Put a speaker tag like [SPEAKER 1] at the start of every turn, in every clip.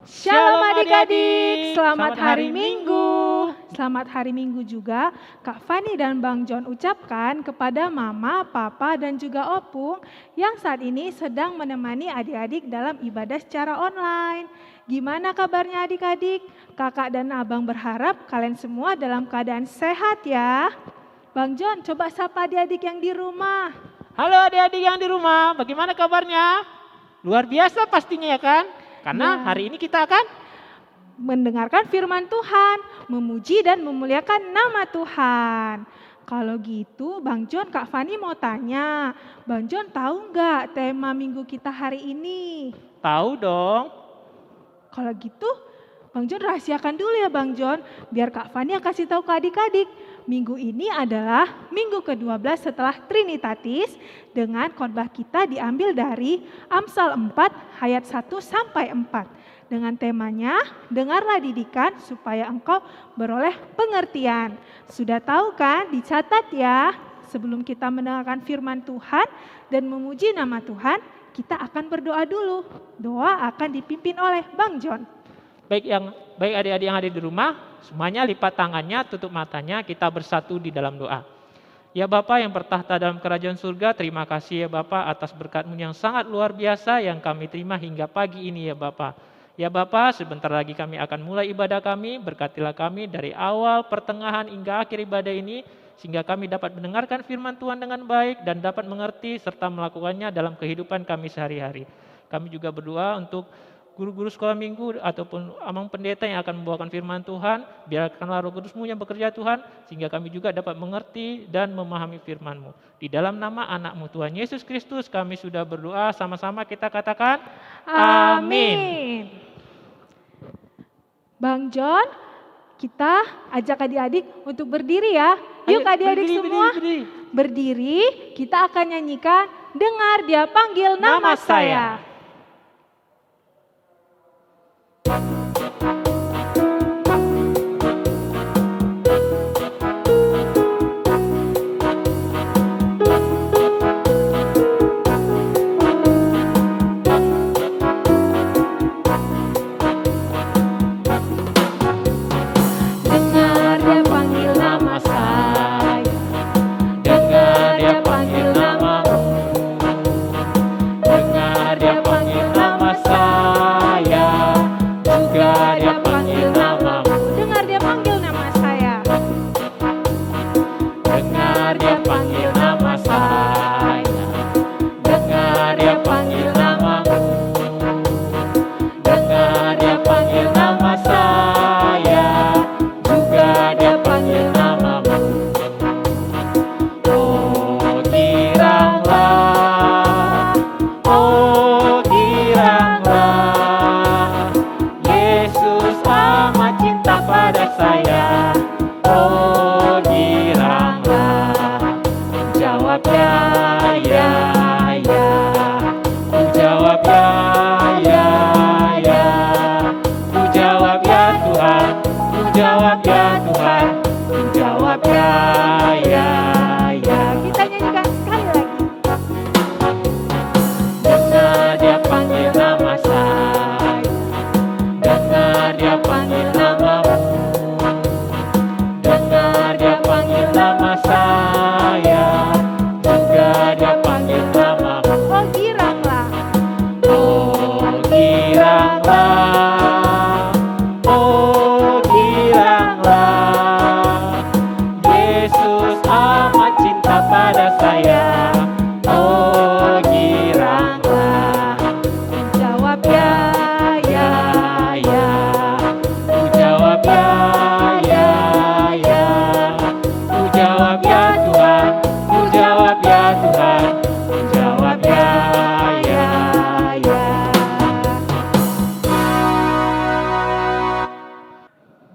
[SPEAKER 1] Shalom adik-adik, selamat hari Minggu. Selamat hari Minggu juga Kak Fani dan Bang John ucapkan kepada Mama, Papa, dan juga Opung yang saat ini sedang menemani adik-adik dalam ibadah secara online. Gimana kabarnya adik-adik? Kakak dan Abang berharap kalian semua dalam keadaan sehat ya. Bang John, coba sapa adik-adik yang di rumah.
[SPEAKER 2] Halo adik-adik yang di rumah, bagaimana kabarnya? Luar biasa pastinya ya kan? Karena hari ini kita akan
[SPEAKER 1] mendengarkan firman Tuhan, memuji dan memuliakan nama Tuhan. Kalau gitu Bang John, Kak Fani mau tanya, Bang John tahu nggak tema minggu kita hari ini?
[SPEAKER 2] tahu dong.
[SPEAKER 1] Kalau gitu Bang John rahasiakan dulu ya Bang John, biar Kak Fani yang kasih tahu ke adik-adik. Minggu ini adalah minggu ke-12 setelah Trinitatis dengan khotbah kita diambil dari Amsal 4 ayat 1 sampai 4. Dengan temanya, dengarlah didikan supaya engkau beroleh pengertian. Sudah tahu kan? Dicatat ya. Sebelum kita mendengarkan firman Tuhan dan memuji nama Tuhan, kita akan berdoa dulu. Doa akan dipimpin oleh Bang John.
[SPEAKER 2] Baik adik-adik yang hadir di rumah, semuanya lipat tangannya, tutup matanya, kita bersatu di dalam doa. Ya Bapa yang bertahta dalam kerajaan surga, terima kasih ya Bapa atas berkat-Mu yang sangat luar biasa yang kami terima hingga pagi ini ya Bapa. Ya Bapa, sebentar lagi kami akan mulai ibadah kami, berkatilah kami dari awal, pertengahan hingga akhir ibadah ini, sehingga kami dapat mendengarkan firman Tuhan dengan baik dan dapat mengerti serta melakukannya dalam kehidupan kami sehari-hari. Kami juga berdoa untuk guru-guru sekolah minggu ataupun amang pendeta yang akan membawakan firman Tuhan, biarkanlah Roh Kudus-Mu yang bekerja Tuhan, sehingga kami juga dapat mengerti dan memahami firman-Mu. Di dalam nama anak-Mu Tuhan Yesus Kristus kami sudah berdoa, sama-sama kita katakan amin. Bang John, kita ajak adik-adik untuk berdiri ya. Yuk adik-adik semua berdiri, kita akan nyanyikan Dengar Dia Panggil Nama Saya.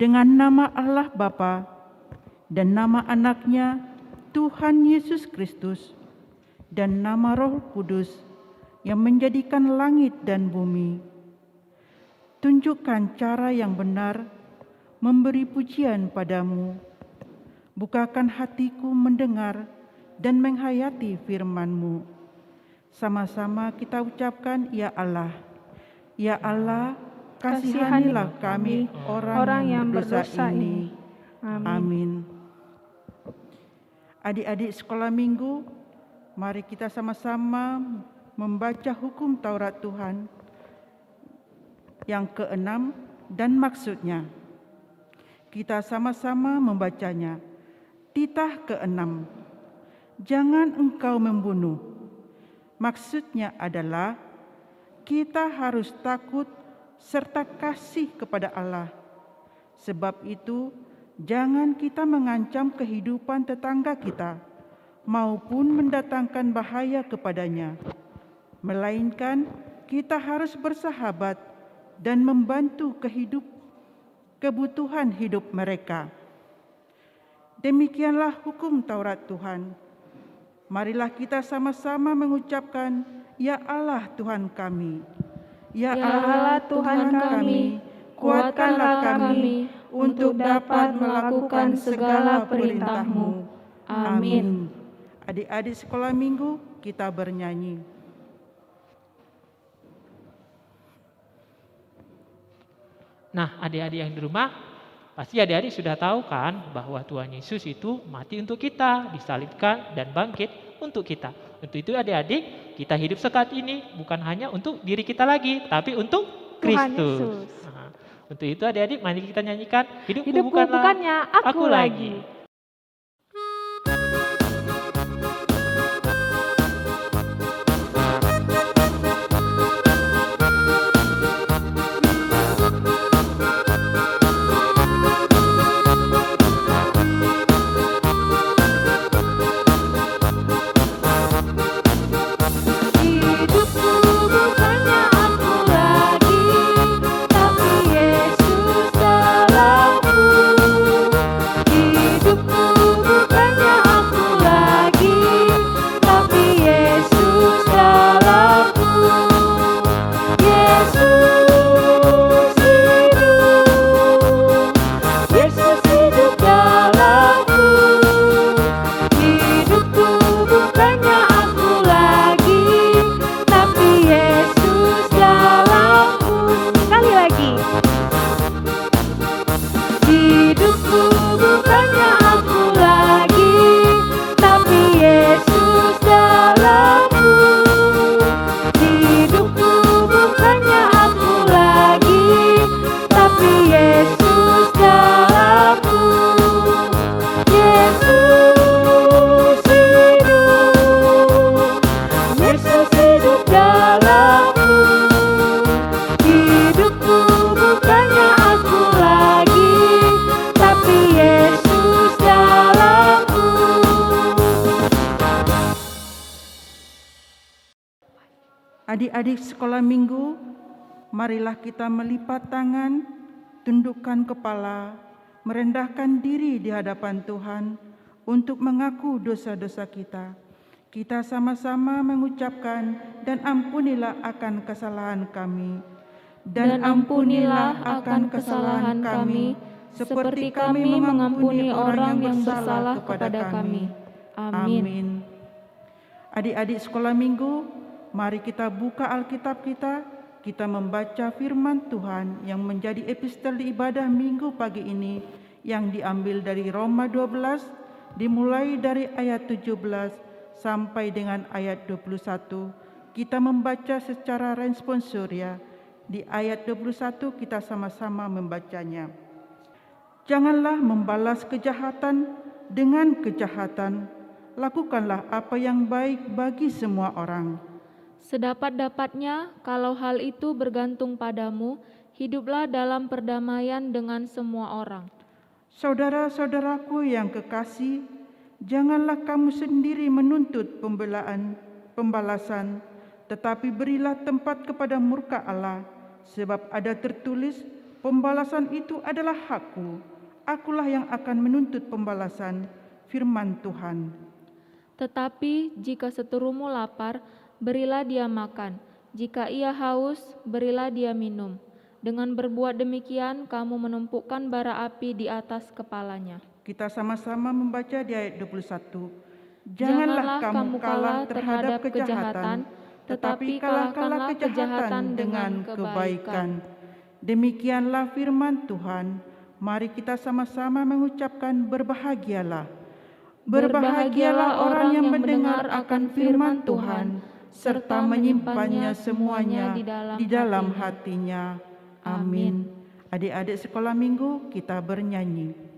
[SPEAKER 3] Dengan nama Allah Bapa dan nama anaknya Tuhan Yesus Kristus dan nama Roh Kudus yang menjadikan langit dan bumi. Tunjukkan cara yang benar memberi pujian padamu. Bukakan hatiku mendengar dan menghayati firman-Mu. Sama-sama kita ucapkan, Ya Allah. Ya Allah, kasihanilah kami orang yang berdosa ini.
[SPEAKER 1] Amin.
[SPEAKER 3] Amin. Adik-adik sekolah minggu, mari kita sama-sama membaca hukum Taurat Tuhan yang ke-6 dan maksudnya. Kita sama-sama membacanya. Titah ke-6. Jangan engkau membunuh. Maksudnya adalah kita harus takut serta kasih kepada Allah. Sebab itu, jangan kita mengancam kehidupan tetangga kita maupun mendatangkan bahaya kepadanya. Melainkan kita harus bersahabat dan membantu kebutuhan hidup mereka. Demikianlah hukum Taurat Tuhan. Marilah kita sama-sama mengucapkan, Ya Allah Tuhan kami. Ya Allah Tuhan kami, kuatkanlah kami untuk dapat melakukan segala perintah-Mu. Amin. Adik-adik sekolah minggu, kita bernyanyi.
[SPEAKER 2] Nah, adik-adik yang di rumah, pasti adik-adik sudah tahu kan bahwa Tuhan Yesus itu mati untuk kita, disalibkan dan bangkit untuk kita. Untuk itu adik-adik, kita hidup saat ini bukan hanya untuk diri kita lagi, tapi untuk
[SPEAKER 1] Tuhan
[SPEAKER 2] Kristus.
[SPEAKER 1] Yesus.
[SPEAKER 2] Nah, untuk itu adik-adik, mari kita nyanyikan, hidupku
[SPEAKER 1] Hidupku
[SPEAKER 2] bukanlah
[SPEAKER 1] bukannya aku lagi.
[SPEAKER 4] Hidupku bukannya aku lagi, tapi Yesus dalamku. Hidupku bukannya aku lagi, tapi Yesus dalamku. Yesus hidup dalamku. Hidupku bukannya aku lagi, tapi Yesus dalamku.
[SPEAKER 1] Sekali lagi.
[SPEAKER 4] Hidupku bukannya aku lagi, tapi Yesus dalamku. Hidupku bukannya aku lagi, tapi Yesus dalamku. Yesus hidup dalamku. Hidupku bukannya aku lagi, tapi Yesus dalamku.
[SPEAKER 3] Adik-adik sekolah minggu, marilah kita melipat tangan, tundukkan kepala, merendahkan diri di hadapan Tuhan untuk mengaku dosa-dosa kita. Kita sama-sama mengucapkan, dan ampunilah akan kesalahan kami.
[SPEAKER 4] Dan ampunilah akan kesalahan kami, seperti kami mengampuni orang yang bersalah kepada kami. Amin.
[SPEAKER 3] Adik-adik sekolah minggu, mari kita buka Alkitab kita. Kita membaca firman Tuhan yang menjadi epistel di ibadah minggu pagi ini, yang diambil dari Roma 12, dimulai dari ayat 17 sampai dengan ayat 21. Kita membaca secara responsoria. Di ayat 21 kita sama-sama membacanya. Janganlah membalas kejahatan dengan kejahatan. Lakukanlah apa yang baik bagi semua orang.
[SPEAKER 4] Sedapat-dapatnya, kalau hal itu bergantung padamu, hiduplah dalam perdamaian dengan semua orang.
[SPEAKER 3] Saudara-saudaraku yang kekasih, janganlah kamu sendiri menuntut pembalasan, tetapi berilah tempat kepada murka Allah, sebab ada tertulis, pembalasan itu adalah hakku, akulah yang akan menuntut pembalasan, firman Tuhan.
[SPEAKER 4] Tetapi jika seterumu lapar, berilah dia makan. Jika ia haus, berilah dia minum. Dengan berbuat demikian, kamu menumpukkan bara api di atas kepalanya.
[SPEAKER 3] Kita sama-sama membaca di ayat 21.
[SPEAKER 4] Janganlah kamu kalah terhadap kejahatan, tetapi kalahkanlah kejahatan dengan kebaikan.
[SPEAKER 3] Demikianlah firman Tuhan. Mari kita sama-sama mengucapkan berbahagialah. Berbahagialah orang yang mendengar akan firman Tuhan, serta menyimpannya semuanya di dalam hatinya. Amin. Adik-adik sekolah minggu, kita bernyanyi.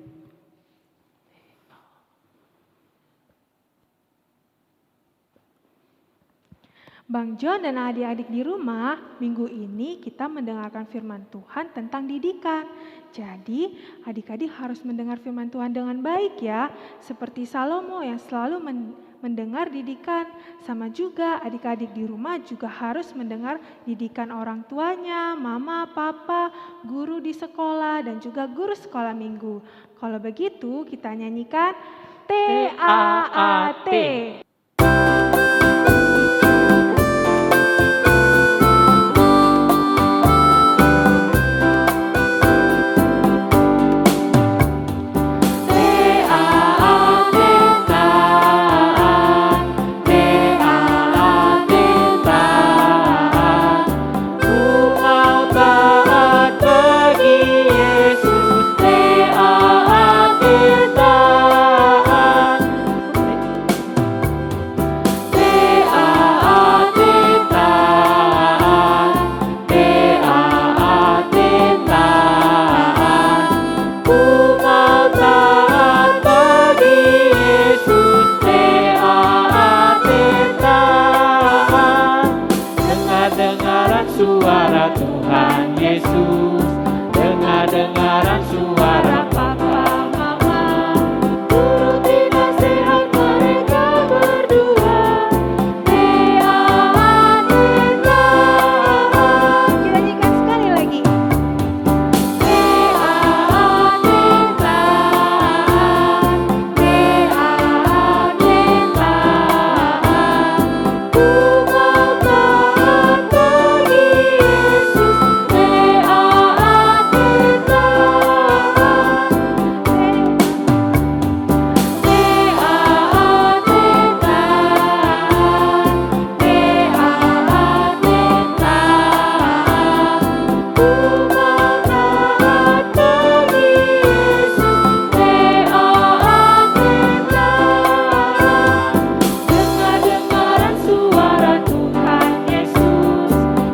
[SPEAKER 1] Bang John dan adik-adik di rumah, minggu ini kita mendengarkan firman Tuhan tentang didikan. Jadi, adik-adik harus mendengar firman Tuhan dengan baik ya, seperti Salomo yang selalu mendengar didikan. Sama juga adik-adik di rumah juga harus mendengar didikan orang tuanya, mama, papa, guru di sekolah, dan juga guru sekolah minggu. Kalau begitu, kita nyanyikan TAAT.
[SPEAKER 2] Suara Tuhan Yesus, dengar-dengaran suara Papa Mama, turuti nasihat mereka berdua. TAAT.
[SPEAKER 1] Kita nyanyikan sekali lagi.
[SPEAKER 4] Dengar-dengaran suara Tuhan Yesus,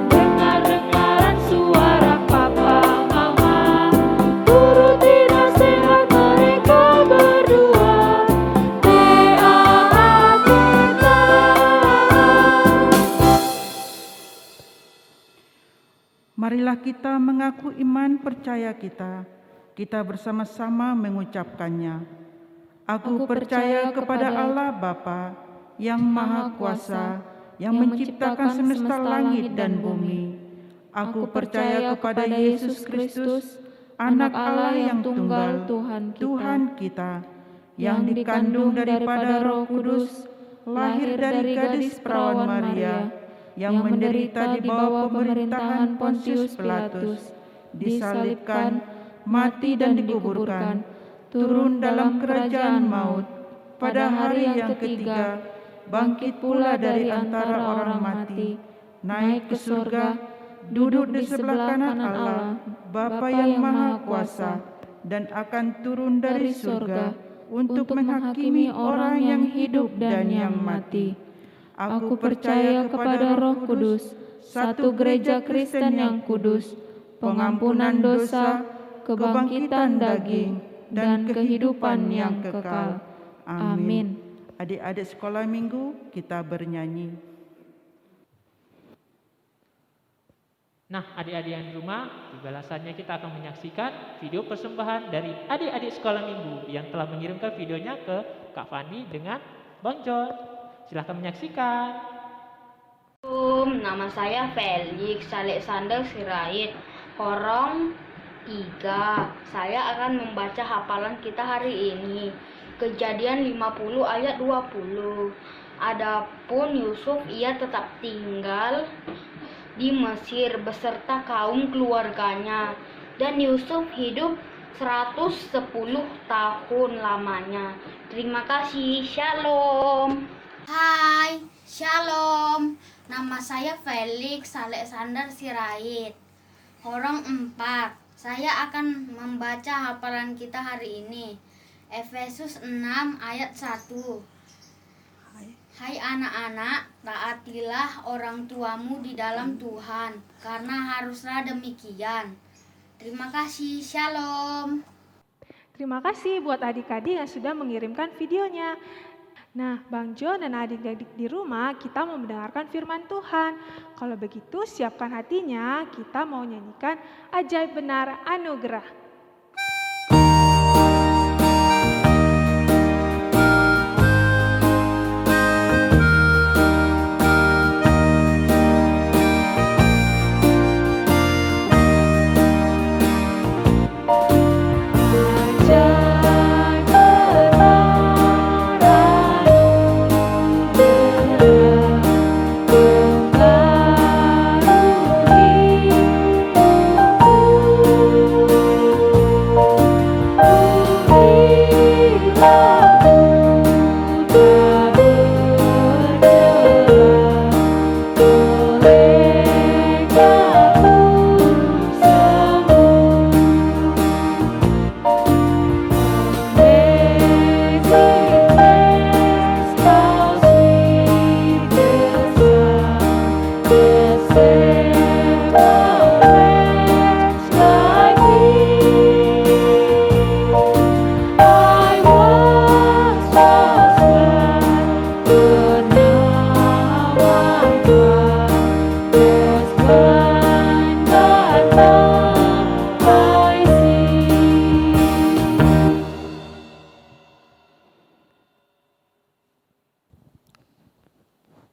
[SPEAKER 4] dengar-dengaran suara Papa Mama, turuti nasihat mereka berdua. TAAT.
[SPEAKER 3] Marilah kita mengaku iman percaya kita. Kita bersama-sama mengucapkannya. Aku percaya kepada Allah Bapa yang Maha Kuasa, yang menciptakan semesta langit dan bumi. Aku percaya kepada Yesus Kristus, Anak Allah yang tunggal, Tuhan kita, yang dikandung daripada Roh Kudus, lahir dari gadis perawan Maria, yang menderita di bawah pemerintahan Pontius Pilatus, disalibkan, mati dan dikuburkan, turun dalam kerajaan maut, pada hari yang ketiga, bangkit pula dari antara orang mati, naik ke surga, duduk di sebelah kanan Allah, Bapa yang Maha Kuasa, dan akan turun dari surga untuk menghakimi orang yang hidup dan yang mati. Aku percaya kepada Roh Kudus, satu gereja Kristen yang kudus, pengampunan dosa, kebangkitan daging, dan kehidupan yang kekal. Amin. Adik-adik sekolah minggu, kita bernyanyi.
[SPEAKER 2] Nah, adik-adik yang di rumah, di balasannya kita akan menyaksikan video persembahan dari adik-adik sekolah minggu yang telah mengirimkan videonya ke Kak Fani dengan Bang John. Silahkan menyaksikan.
[SPEAKER 5] Nama saya Felix Alexander Sirait, Korong 3. Saya akan membaca hafalan kita hari ini. Kejadian 50 ayat 20. Adapun Yusuf ia tetap tinggal di Mesir beserta kaum keluarganya, dan Yusuf hidup 110 tahun lamanya. Terima kasih. Shalom.
[SPEAKER 6] Hai, Shalom. Nama saya Felix Alexander Sirait.
[SPEAKER 5] Korong 4. Saya akan membaca hafalan kita hari ini. Efesus 6 ayat 1. Hai anak-anak, taatilah orang tuamu di dalam Tuhan, karena haruslah demikian. Terima kasih, shalom.
[SPEAKER 1] Terima kasih buat adik-adik yang sudah mengirimkan videonya. Nah, Bang John dan adik-adik di rumah, kita mau mendengarkan firman Tuhan. Kalau begitu, siapkan hatinya, kita mau nyanyikan Ajaib Benar Anugerah.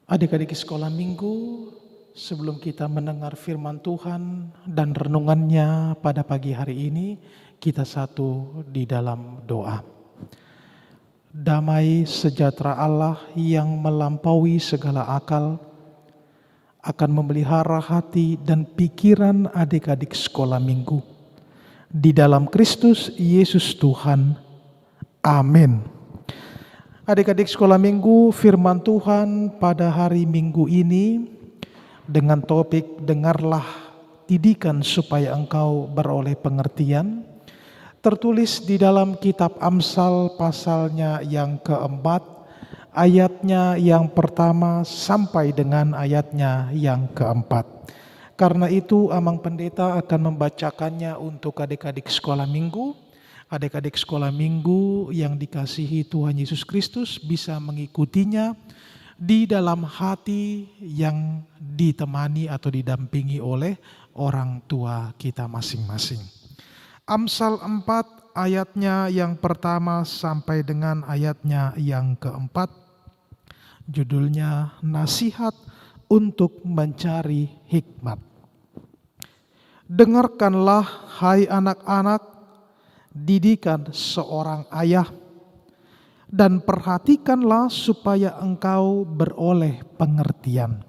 [SPEAKER 6] Adik-adik sekolah minggu, sebelum kita mendengar firman Tuhan dan renungannya pada pagi hari ini, kita satu di dalam doa. Damai sejahtera Allah yang melampaui segala akal akan memelihara hati dan pikiran adik-adik sekolah minggu. Di dalam Kristus Yesus Tuhan. Amin. Adik-adik sekolah minggu, firman Tuhan pada hari Minggu ini dengan topik dengarlah didikan supaya engkau beroleh pengertian, tertulis di dalam kitab Amsal pasalnya yang keempat, ayatnya yang pertama sampai dengan ayatnya yang keempat. Karena itu Amang Pendeta akan membacakannya untuk adik-adik sekolah minggu. Adik-adik sekolah minggu yang dikasihi Tuhan Yesus Kristus bisa mengikutinya di dalam hati yang ditemani atau didampingi oleh orang tua kita masing-masing. Amsal 4 ayatnya yang pertama sampai dengan ayatnya yang keempat. Judulnya Nasihat untuk Mencari Hikmat. Dengarkanlah hai anak-anak didikan seorang ayah, dan perhatikanlah supaya engkau beroleh pengertian.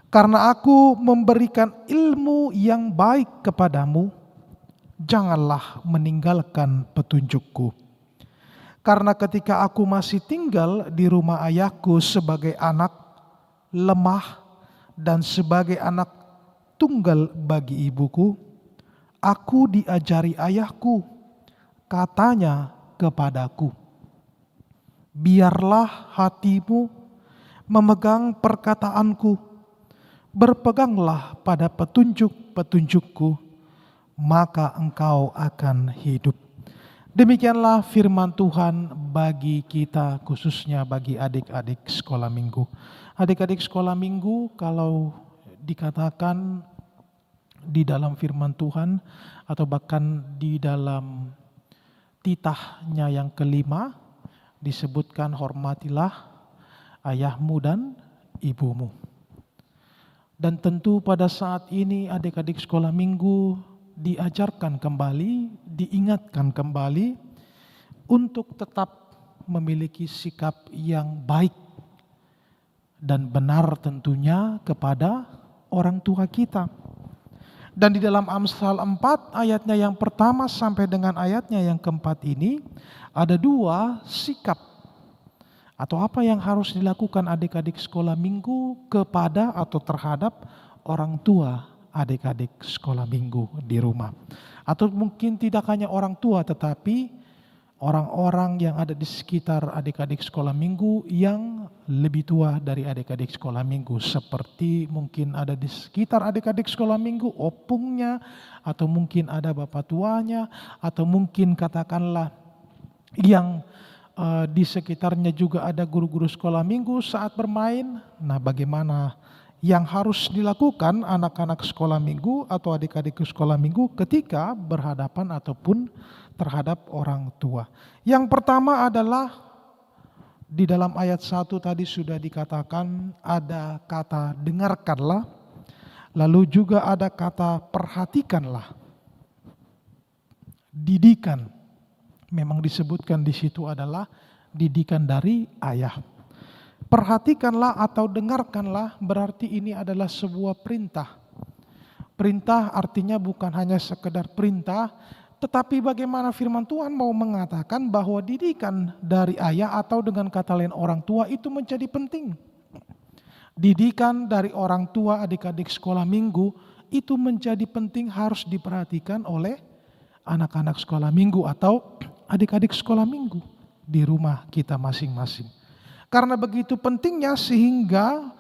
[SPEAKER 6] Karena aku memberikan ilmu yang baik kepadamu, janganlah meninggalkan petunjukku. Karena ketika aku masih tinggal di rumah ayahku sebagai anak lemah dan sebagai anak tunggal bagi ibuku, aku diajari ayahku, katanya kepadaku, biarlah hatimu memegang perkataanku, berpeganglah pada petunjuk-petunjukku, maka engkau akan hidup. Demikianlah firman Tuhan bagi kita, khususnya bagi adik-adik sekolah minggu. Adik-adik sekolah minggu, kalau dikatakan di dalam firman Tuhan atau bahkan di dalam titahnya yang kelima disebutkan hormatilah ayahmu dan ibumu. Dan tentu pada saat ini adik-adik sekolah minggu diajarkan kembali, diingatkan kembali untuk tetap memiliki sikap yang baik dan benar tentunya kepada orang tua kita. Dan di dalam Amsal 4 ayatnya yang pertama sampai dengan ayatnya yang keempat ini ada dua sikap atau apa yang harus dilakukan adik-adik sekolah minggu kepada atau terhadap orang tua adik-adik sekolah minggu di rumah. Atau mungkin tidak hanya orang tua, tetapi orang-orang yang ada di sekitar adik-adik sekolah minggu yang lebih tua dari adik-adik sekolah minggu. Seperti mungkin ada di sekitar adik-adik sekolah minggu, opungnya, atau mungkin ada bapak tuanya, atau mungkin katakanlah yang di sekitarnya juga ada guru-guru sekolah minggu saat bermain. Nah, bagaimana yang harus dilakukan anak-anak sekolah minggu atau adik-adik sekolah minggu ketika berhadapan ataupun terhadap orang tua? Yang pertama adalah di dalam ayat 1 tadi sudah dikatakan ada kata dengarkanlah, lalu juga ada kata perhatikanlah. Didikan. Memang disebutkan di situ adalah didikan dari ayah. Perhatikanlah atau dengarkanlah berarti ini adalah sebuah perintah. Perintah artinya bukan hanya sekedar perintah, tetapi bagaimana firman Tuhan mau mengatakan bahwa didikan dari ayah atau dengan kata lain orang tua itu menjadi penting. Didikan dari orang tua adik-adik sekolah minggu itu menjadi penting, harus diperhatikan oleh anak-anak sekolah minggu atau adik-adik sekolah minggu di rumah kita masing-masing. Karena begitu pentingnya sehingga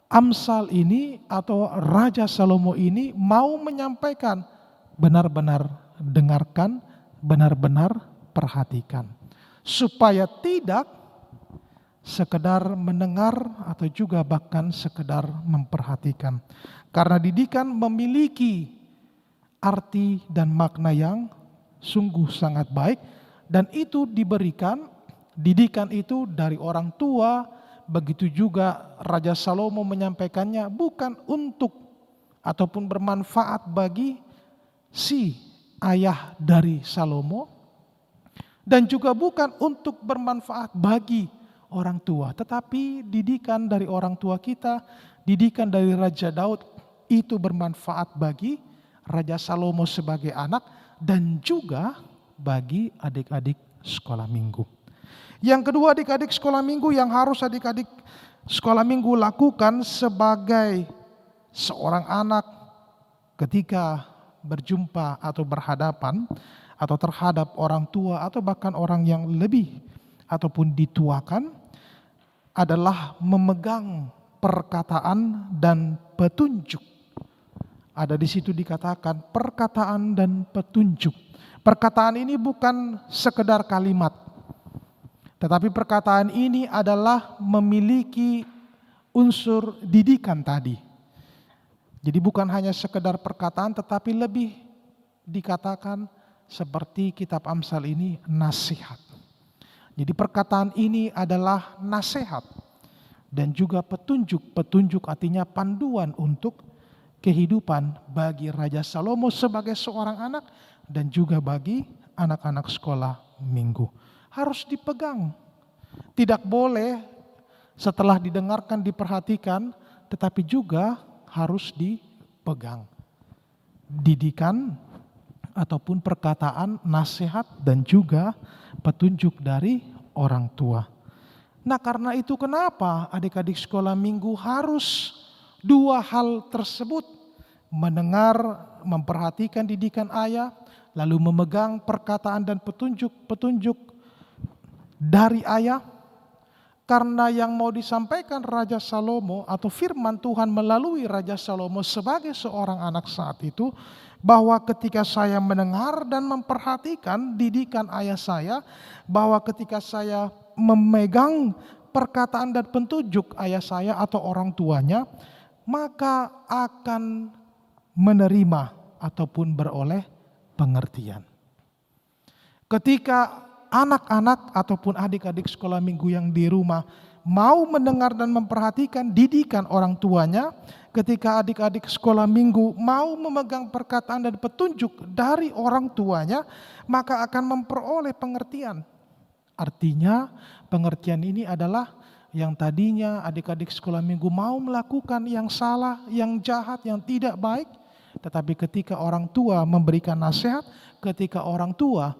[SPEAKER 6] Amsal ini atau Raja Salomo ini mau menyampaikan benar-benar dengarkan, benar-benar perhatikan. Supaya tidak sekedar mendengar atau juga bahkan sekedar memperhatikan. Karena didikan memiliki arti dan makna yang sungguh sangat baik. Dan itu diberikan, didikan itu dari orang tua, begitu juga Raja Salomo menyampaikannya bukan untuk ataupun bermanfaat bagi si ayah dari Salomo, dan juga bukan untuk bermanfaat bagi orang tua, tetapi didikan dari orang tua kita, didikan dari Raja Daud itu bermanfaat bagi Raja Salomo sebagai anak dan juga bagi adik-adik sekolah minggu. Yang kedua, adik-adik sekolah minggu yang harus adik-adik sekolah minggu lakukan sebagai seorang anak ketika berjumpa atau berhadapan atau terhadap orang tua atau bahkan orang yang lebih ataupun dituakan adalah memegang perkataan dan petunjuk. Ada di situ dikatakan perkataan dan petunjuk. Perkataan ini bukan sekedar kalimat, tetapi perkataan ini adalah memiliki unsur didikan tadi. Jadi bukan hanya sekedar perkataan, tetapi lebih dikatakan seperti kitab Amsal ini nasihat. Jadi perkataan ini adalah nasihat dan juga petunjuk. Petunjuk artinya panduan untuk kehidupan bagi Raja Salomo sebagai seorang anak dan juga bagi anak-anak sekolah minggu. Harus dipegang. Tidak boleh setelah didengarkan, diperhatikan, tetapi juga harus dipegang. Didikan ataupun perkataan, nasihat dan juga petunjuk dari orang tua. Nah, karena itu kenapa adik-adik sekolah minggu harus dua hal tersebut. Mendengar, memperhatikan didikan ayah, lalu memegang perkataan dan petunjuk dari ayah. Karena yang mau disampaikan Raja Salomo atau firman Tuhan melalui Raja Salomo sebagai seorang anak saat itu, bahwa ketika saya mendengar dan memperhatikan didikan ayah saya, bahwa ketika saya memegang perkataan dan petunjuk ayah saya atau orang tuanya, maka akan menerima ataupun beroleh pengertian. Ketika anak-anak ataupun adik-adik sekolah minggu yang di rumah mau mendengar dan memperhatikan didikan orang tuanya, ketika adik-adik sekolah minggu mau memegang perkataan dan petunjuk dari orang tuanya, maka akan memperoleh pengertian. Artinya pengertian ini adalah yang tadinya adik-adik sekolah minggu mau melakukan yang salah, yang jahat, yang tidak baik, tetapi ketika orang tua memberikan nasihat, ketika orang tua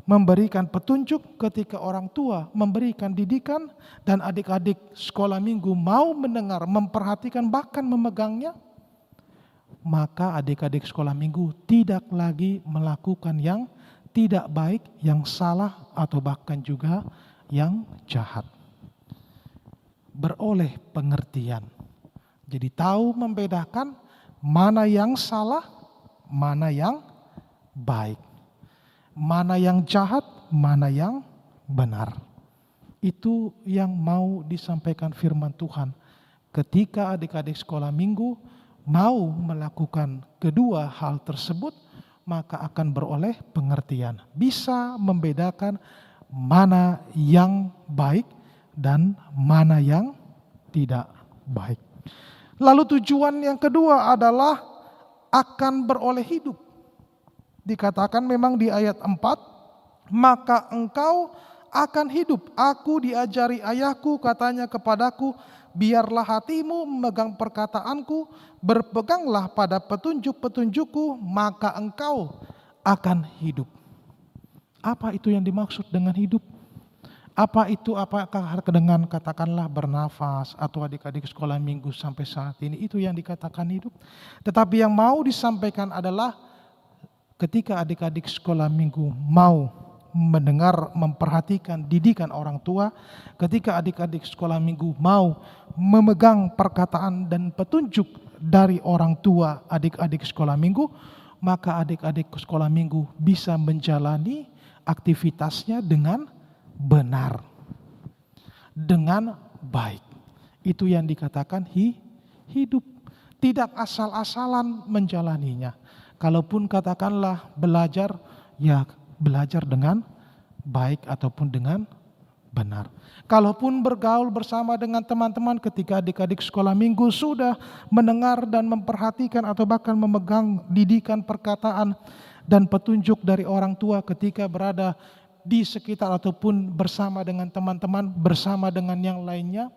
[SPEAKER 6] memberikan petunjuk, ketika orang tua memberikan didikan, dan adik-adik sekolah minggu mau mendengar, memperhatikan, bahkan memegangnya, maka adik-adik sekolah minggu tidak lagi melakukan yang tidak baik, yang salah, atau bahkan juga yang jahat. Beroleh pengertian. Jadi tahu membedakan mana yang salah, mana yang baik. Mana yang jahat, mana yang benar. Itu yang mau disampaikan firman Tuhan. Ketika adik-adik sekolah minggu mau melakukan kedua hal tersebut, maka akan beroleh pengertian. Bisa membedakan mana yang baik dan mana yang tidak baik. Lalu tujuan yang kedua adalah akan beroleh hidup. Dikatakan memang di ayat 4, maka engkau akan hidup. Aku diajari ayahku, katanya kepadaku, biarlah hatimu memegang perkataanku, berpeganglah pada petunjuk-petunjukku, maka engkau akan hidup. Apa itu yang dimaksud dengan hidup? Apa itu? Apakah dengan katakanlah bernafas atau adik-adik sekolah minggu sampai saat ini itu yang dikatakan hidup? Tetapi yang mau disampaikan adalah ketika adik-adik sekolah minggu mau mendengar, memperhatikan didikan orang tua, ketika adik-adik sekolah minggu mau memegang perkataan dan petunjuk dari orang tua adik-adik sekolah minggu, maka adik-adik sekolah minggu bisa menjalani aktivitasnya dengan benar, dengan baik. Itu yang dikatakan hidup. Tidak asal-asalan menjalaninya. Kalaupun katakanlah belajar, ya belajar dengan baik ataupun dengan benar. Kalaupun bergaul bersama dengan teman-teman ketika adik-adik sekolah minggu sudah mendengar dan memperhatikan atau bahkan memegang didikan perkataan dan petunjuk dari orang tua ketika berada di sekitar ataupun bersama dengan teman-teman, bersama dengan yang lainnya,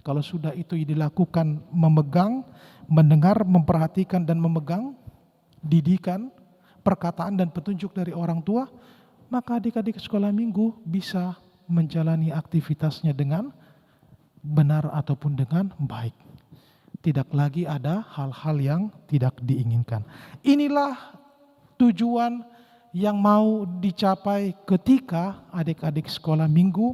[SPEAKER 6] kalau sudah itu dilakukan memegang, mendengar, memperhatikan dan memegang didikan, perkataan dan petunjuk dari orang tua, maka adik-adik sekolah minggu bisa menjalani aktivitasnya dengan benar ataupun dengan baik. Tidak lagi ada hal-hal yang tidak diinginkan. Inilah tujuan yang mau dicapai ketika adik-adik sekolah minggu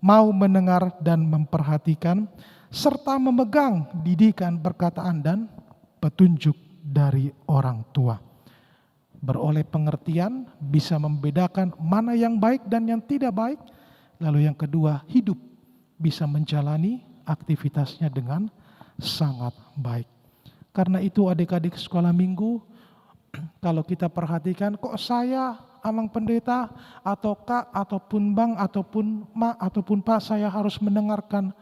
[SPEAKER 6] mau mendengar dan memperhatikan serta memegang didikan, perkataan dan petunjuk dari orang tua. Beroleh pengertian, bisa membedakan mana yang baik dan yang tidak baik. Lalu yang kedua, hidup, bisa menjalani aktivitasnya dengan sangat baik. Karena itu adik-adik sekolah minggu, kalau kita perhatikan, kok saya amang pendeta atau kak ataupun bang ataupun ma ataupun pak saya harus mendengarkan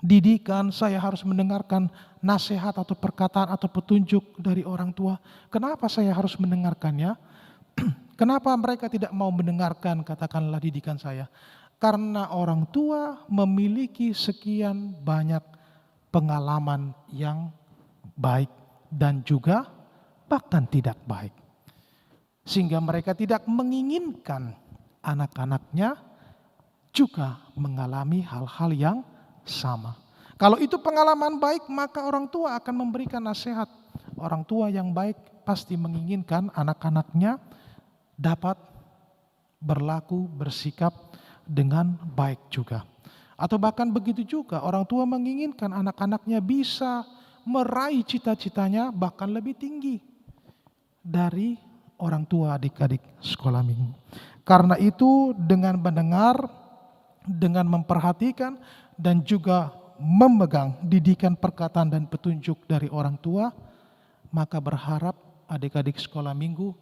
[SPEAKER 6] didikan, saya harus mendengarkan nasihat atau perkataan atau petunjuk dari orang tua. Kenapa saya harus mendengarkannya? Kenapa mereka tidak mau mendengarkan katakanlah didikan saya? Karena orang tua memiliki sekian banyak pengalaman yang baik dan juga bahkan tidak baik. Sehingga mereka tidak menginginkan anak-anaknya juga mengalami hal-hal yang sama. Kalau itu pengalaman baik, maka orang tua akan memberikan nasihat. Orang tua yang baik pasti menginginkan anak-anaknya dapat berlaku, bersikap dengan baik juga. Atau bahkan begitu juga orang tua menginginkan anak-anaknya bisa meraih cita-citanya bahkan lebih tinggi dari orang tua adik-adik sekolah minggu. Karena itu dengan mendengar, dengan memperhatikan dan juga memegang didikan perkataan dan petunjuk dari orang tua, maka berharap adik-adik sekolah minggu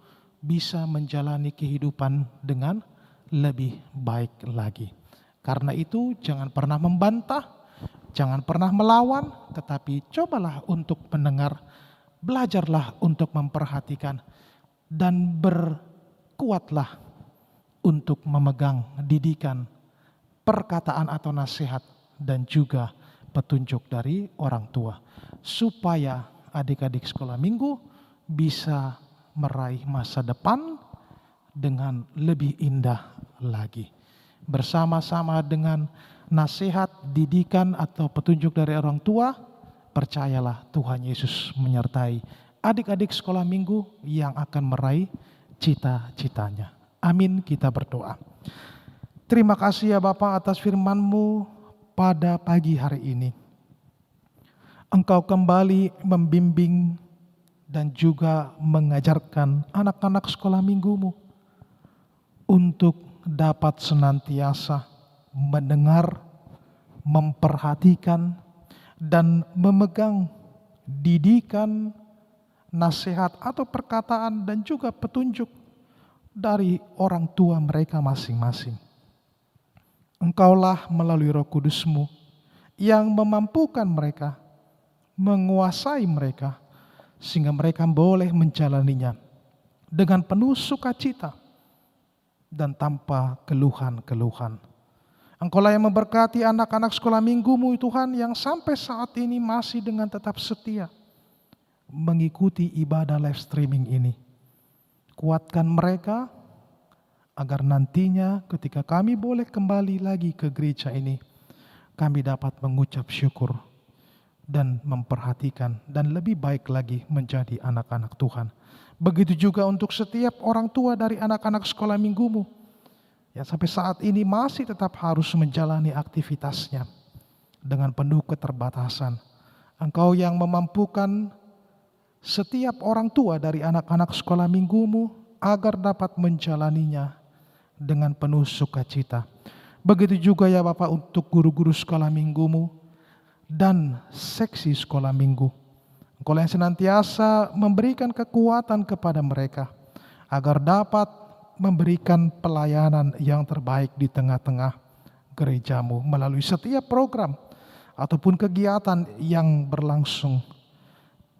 [SPEAKER 6] bisa menjalani kehidupan dengan lebih baik lagi. Karena itu jangan pernah membantah, jangan pernah melawan, tetapi cobalah untuk mendengar, belajarlah untuk memperhatikan, dan berkuatlah untuk memegang didikan, perkataan atau nasihat, dan juga petunjuk dari orang tua. Supaya adik-adik sekolah minggu bisa meraih masa depan dengan lebih indah lagi. Bersama-sama dengan nasihat, didikan atau petunjuk dari orang tua, percayalah Tuhan Yesus menyertai adik-adik sekolah minggu yang akan meraih cita-citanya. Amin, kita berdoa. Terima kasih ya Bapa atas firman-Mu pada pagi hari ini. Engkau kembali membimbing dan juga mengajarkan anak-anak sekolah minggu-Mu untuk dapat senantiasa mendengar, memperhatikan, dan memegang didikan, nasihat atau perkataan dan juga petunjuk dari orang tua mereka masing-masing. Engkaulah melalui Roh Kudus-Mu yang memampukan mereka, menguasai mereka, sehingga mereka boleh menjalaninya dengan penuh sukacita dan tanpa keluhan-keluhan. Engkaulah yang memberkati anak-anak sekolah minggu-Mu Tuhan yang sampai saat ini masih dengan tetap setia mengikuti ibadah live streaming ini. Kuatkan mereka agar nantinya ketika kami boleh kembali lagi ke gereja ini, kami dapat mengucap syukur dan memperhatikan dan lebih baik lagi menjadi anak-anak Tuhan. Begitu juga untuk setiap orang tua dari anak-anak sekolah minggu-Mu yang sampai saat ini masih tetap harus menjalani aktivitasnya dengan penuh keterbatasan. Engkau yang memampukan setiap orang tua dari anak-anak sekolah minggu-Mu agar dapat menjalaninya dengan penuh sukacita. Begitu juga ya Bapak untuk guru-guru sekolah minggu-Mu dan seksi sekolah minggu. Engkau yang senantiasa memberikan kekuatan kepada mereka agar dapat memberikan pelayanan yang terbaik di tengah-tengah gereja-Mu melalui setiap program ataupun kegiatan yang berlangsung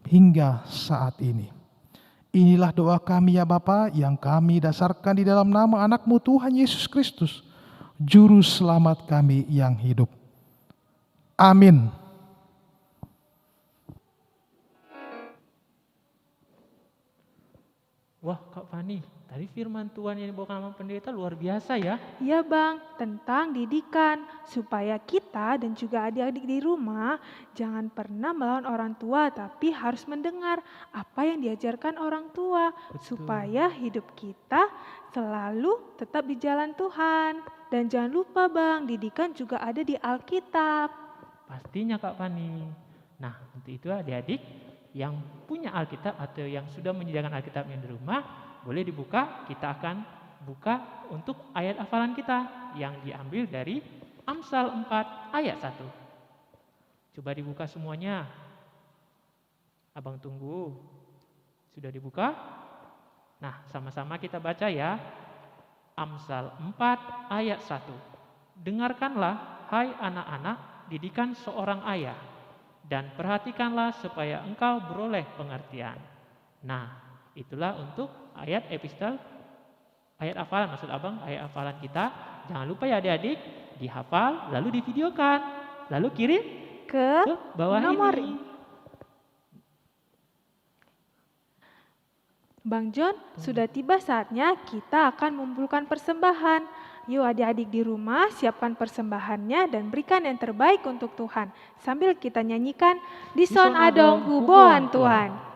[SPEAKER 6] hingga saat ini. Inilah doa kami ya Bapa yang kami dasarkan di dalam nama anak-Mu Tuhan Yesus Kristus, Juru Selamat kami yang hidup. Amin.
[SPEAKER 2] Wah Kak Fani, tadi firman Tuhan yang dibawakan sama pendeta luar biasa ya.
[SPEAKER 1] Ya Bang, tentang didikan, supaya kita dan juga adik-adik di rumah jangan pernah melawan orang tua, tapi harus mendengar apa yang diajarkan orang tua, supaya hidup kita selalu tetap di jalan Tuhan. Dan jangan lupa Bang, didikan juga ada di Alkitab.
[SPEAKER 2] Pastinya Kak Fani. Nah untuk itu adik-adik yang punya Alkitab atau yang sudah menyediakan Alkitabnya di rumah, boleh dibuka. Kita akan buka untuk ayat hafalan kita yang diambil dari Amsal 4 ayat 1. Coba dibuka semuanya. Abang tunggu. Sudah dibuka? Nah, sama-sama kita baca ya. Amsal 4 ayat 1. Dengarkanlah, hai anak-anak, didikan seorang ayah, dan perhatikanlah supaya engkau beroleh pengertian. Nah, itulah untuk ayat epistel, ayat hafalan, maksud abang, ayat hafalan kita. Jangan lupa ya adik-adik, dihafal, lalu divideokan, lalu kirim
[SPEAKER 1] Ke
[SPEAKER 2] bawah
[SPEAKER 1] nomor
[SPEAKER 2] ini.
[SPEAKER 1] Bang John, sudah tiba saatnya kita akan mengumpulkan persembahan. Yuk adik-adik di rumah siapkan persembahannya dan berikan yang terbaik untuk Tuhan. Sambil kita nyanyikan Di Son Adong Huboan Tuhan.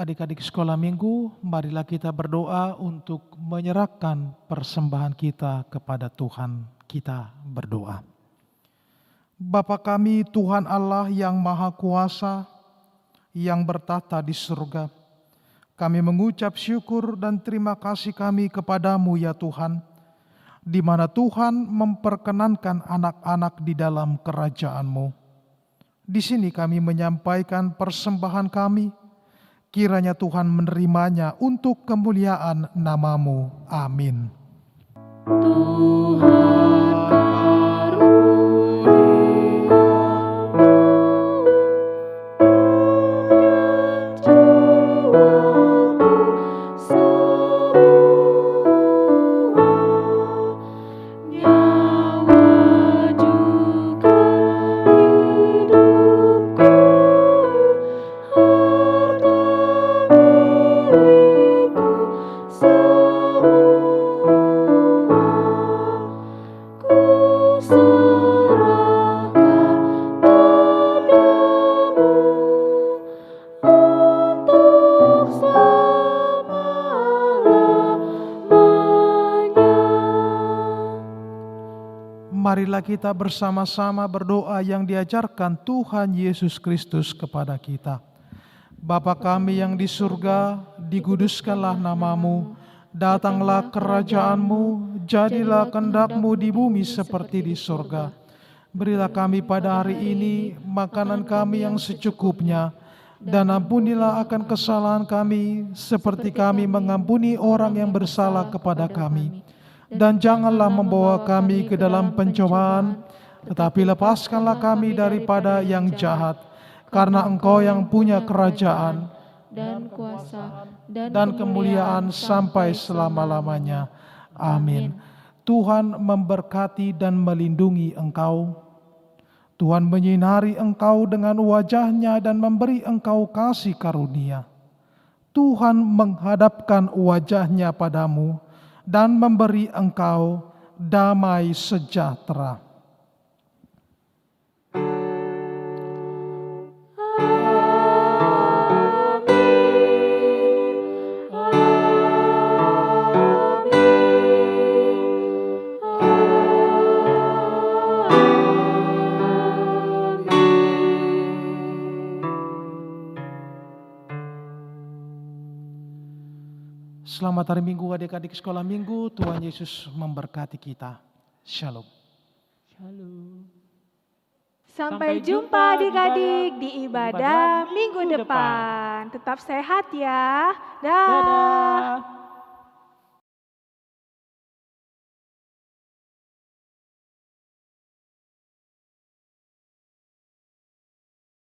[SPEAKER 6] adik-adik sekolah minggu, marilah kita berdoa untuk menyerahkan persembahan kita kepada Tuhan. Kita berdoa. Bapa kami, Tuhan Allah yang Maha Kuasa, yang bertata di surga, kami mengucap syukur dan terima kasih kami kepadamu ya Tuhan, di mana Tuhan memperkenankan anak-anak di dalam kerajaan-Mu. Di sini kami menyampaikan persembahan kami, kiranya Tuhan menerimanya untuk kemuliaan nama-Mu. Amin.
[SPEAKER 4] Tuhan
[SPEAKER 6] Marilah kita bersama-sama berdoa yang diajarkan Tuhan Yesus Kristus kepada kita. Bapa kami yang di surga, dikuduskanlah nama-Mu, datanglah kerajaan-Mu, jadilah kehendak-Mu di bumi seperti di surga. Berilah kami pada hari ini makanan kami yang secukupnya, dan ampunilah akan kesalahan kami, seperti kami mengampuni orang yang bersalah kepada kami. Dan janganlah membawa kami ke dalam pencobaan, tetapi lepaskanlah kami daripada yang jahat, karena Engkau yang punya kerajaan
[SPEAKER 4] dan kuasa
[SPEAKER 6] dan kemuliaan sampai selama-lamanya. Amin. Tuhan memberkati dan melindungi engkau. Tuhan menyinari engkau dengan wajah-Nya dan memberi engkau kasih karunia. Tuhan menghadapkan wajah-Nya padamu dan memberi engkau damai sejahtera. Selamat hari Minggu adik-adik sekolah minggu, Tuhan Yesus memberkati kita. Shalom.
[SPEAKER 1] Sampai jumpa adik-adik di ibadah minggu depan. Tetap sehat ya. Dah.
[SPEAKER 2] Dadah.